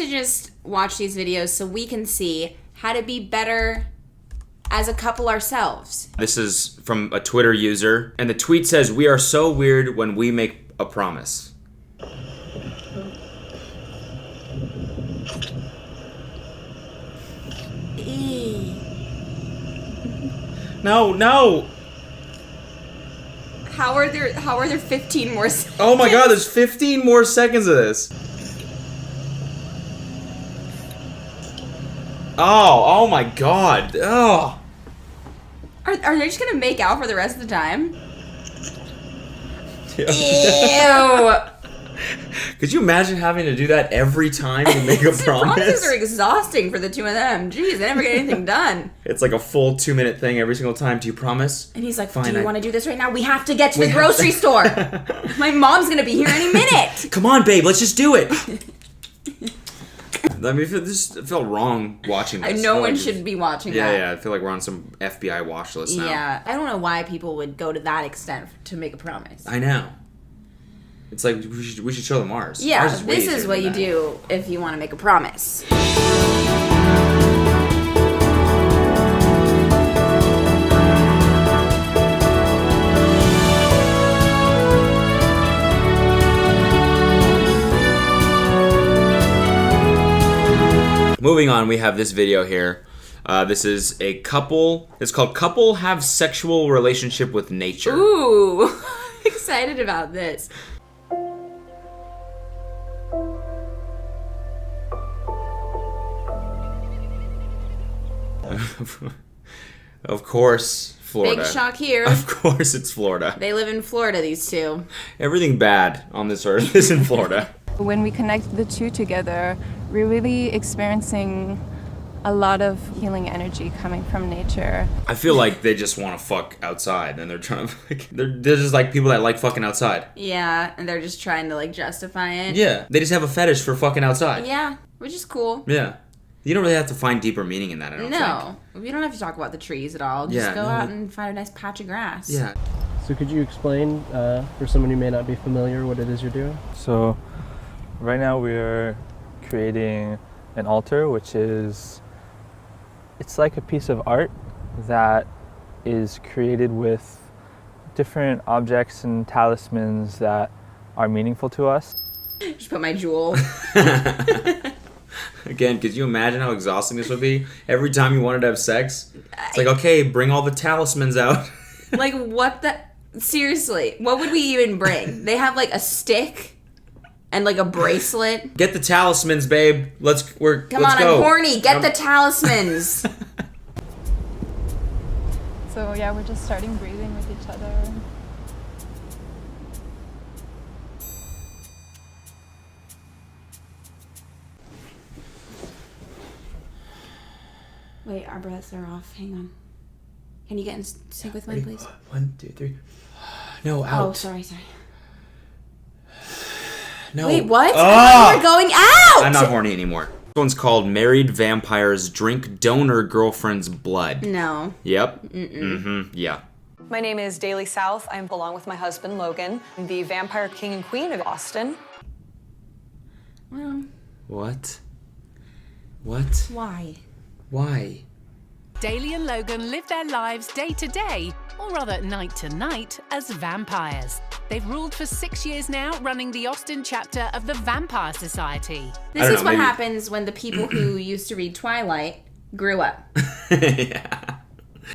to just watch these videos so we can see how to be better as a couple ourselves. This is from a Twitter user, and the tweet says, "We are so weird when we make a promise." No. How are there 15 more seconds? Oh my god, there's 15 more seconds of this. Oh my god. Oh. Are they just gonna make out for the rest of the time? Ew. Could you imagine having to do that every time you make a promise? Promises are exhausting for the two of them. Jeez, they never get anything done. It's like a full 2-minute thing every single time. Do you promise? And he's like, Fine, do you want to do this right now? We have to get to the grocery store. My mom's going to be here any minute. Come on, babe. Let's just do it. I mean, I feel wrong watching this. No one should be watching that. Yeah, I feel like we're on some FBI watch list now. Yeah, I don't know why people would go to that extent to make a promise. I know. It's like, we should show them ours. Yeah, ours this is what you do if you want to make a promise. Moving on, we have this video here. This is a couple. It's called "Couple Have Sexual Relationship with Nature." Ooh, excited about this. Of course, Florida. Big shock here. Of course, it's Florida. They live in Florida, these two. Everything bad on this earth is in Florida. When we connect the two together, we're really experiencing a lot of healing energy coming from nature. I feel like they just want to fuck outside, and they're trying to. They're just like people that like fucking outside. Yeah, and they're just trying to like justify it. Yeah, they just have a fetish for fucking outside. Yeah, which is cool. Yeah. You don't really have to find deeper meaning in that, I don't think. No, we don't have to talk about the trees at all. Just go out and find a nice patch of grass. Yeah. So could you explain, for someone who may not be familiar, what it is you're doing? So right now we're creating an altar, which is, it's like a piece of art that is created with different objects and talismans that are meaningful to us. Just put my jewel. Again, could you imagine how exhausting this would be? Every time you wanted to have sex, it's like, okay, bring all the talismans out. Like, what the... Seriously, what would we even bring? They have, like, a stick and, like, a bracelet. Get the talismans, babe. Let's go. I'm horny. Get the talismans. So yeah, we're just starting breathing with each other. Wait, our breaths are off. Hang on. Can you get in sync with mine, please? 1, 2, 3. No, out. Oh, sorry. No. Wait, what? Oh! We're going out! I'm not horny anymore. This one's called "Married Vampires Drink Donor Girlfriend's Blood." No. Yep. Mm-hmm. Yeah. My name is Daily South. I'm along with my husband, Logan, the vampire king and queen of Austin. Well. What? Why? Why? Daly and Logan live their lives day to day, or rather night to night, as vampires. They've ruled for 6 years now, running the Austin chapter of the Vampire Society. This is what happens when the people who used to read Twilight grew up. Yeah.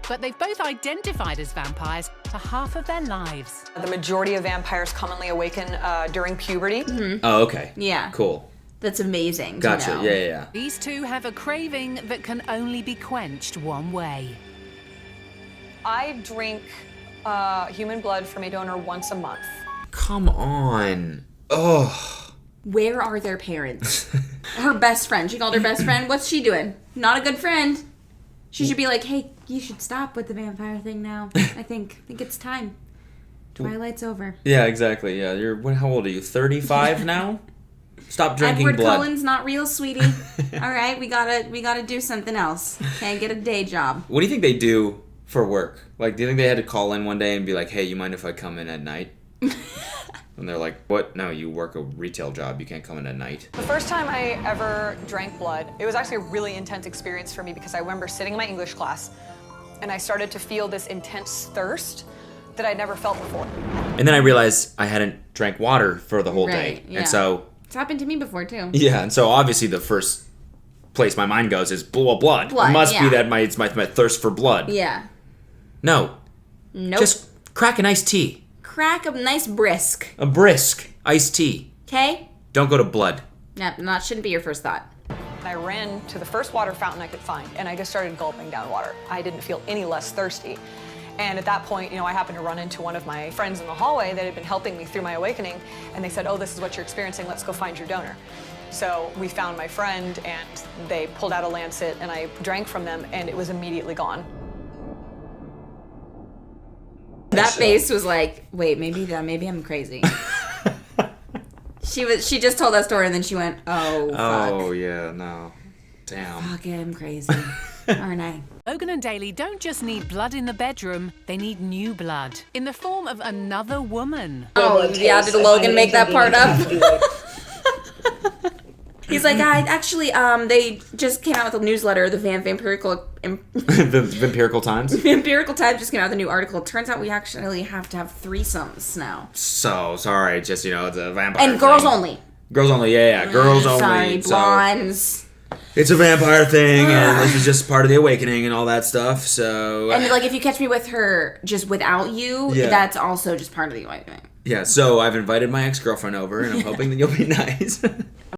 But they've both identified as vampires for half of their lives. The majority of vampires commonly awaken during puberty. Mm-hmm. Oh, okay. Yeah. Cool. That's amazing. Gotcha. To know. Yeah. These two have a craving that can only be quenched one way. I drink human blood from a donor once a month. Come on. Oh. Where are their parents? Her best friend. She called her best friend. What's she doing? Not a good friend. She should be like, hey, you should stop with the vampire thing now. I think it's time. Twilight's over. Yeah, exactly. Yeah, how old are you? 35 now? Stop drinking Edward blood. Cullen's not real, sweetie. All right, we gotta do something else. Okay, get a day job. What do you think they do for work? Like, do you think they had to call in one day and be like, hey, you mind if I come in at night? And they're like, what? No, you work a retail job. You can't come in at night. The first time I ever drank blood, it was actually a really intense experience for me because I remember sitting in my English class and I started to feel this intense thirst that I'd never felt before. And then I realized I hadn't drank water for the whole day. Yeah. And so... It's happened to me before, too. Yeah, and so obviously the first place my mind goes is blood. Blood, It must yeah. be that it's my thirst for blood. Yeah. No. Nope. Just crack an iced tea. Crack a nice brisk. A brisk iced tea. Okay? Don't go to blood. No, that shouldn't be your first thought. And I ran to the first water fountain I could find, and I just started gulping down water. I didn't feel any less thirsty. And at that point, I happened to run into one of my friends in the hallway that had been helping me through my awakening, and they said, oh, this is what you're experiencing, let's go find your donor. So we found my friend, and they pulled out a lancet, and I drank from them, and it was immediately gone. That face was like, wait, maybe I'm crazy. She just told that story and then she went, oh, fuck. Oh, yeah, no. Damn. Fuck, I'm crazy. Aren't I? Logan and Daly don't just need blood in the bedroom, they need new blood in the form of another woman. Oh, yeah, did Logan make that part up? He's like, they just came out with a newsletter, the Vampirical Vampirical Times? Vampirical Times just came out with a new article. It turns out we actually have to have threesomes now. So, sorry, just, it's a vampire And girls thing. only. Girls only, yeah. Girls only. Sorry, So blondes. it's a vampire thing, and this is just part of the awakening and all that stuff, so... And, if you catch me with her just without you, Yeah. that's also just part of the awakening. Yeah, so I've invited my ex-girlfriend over, and I'm hoping that you'll be nice.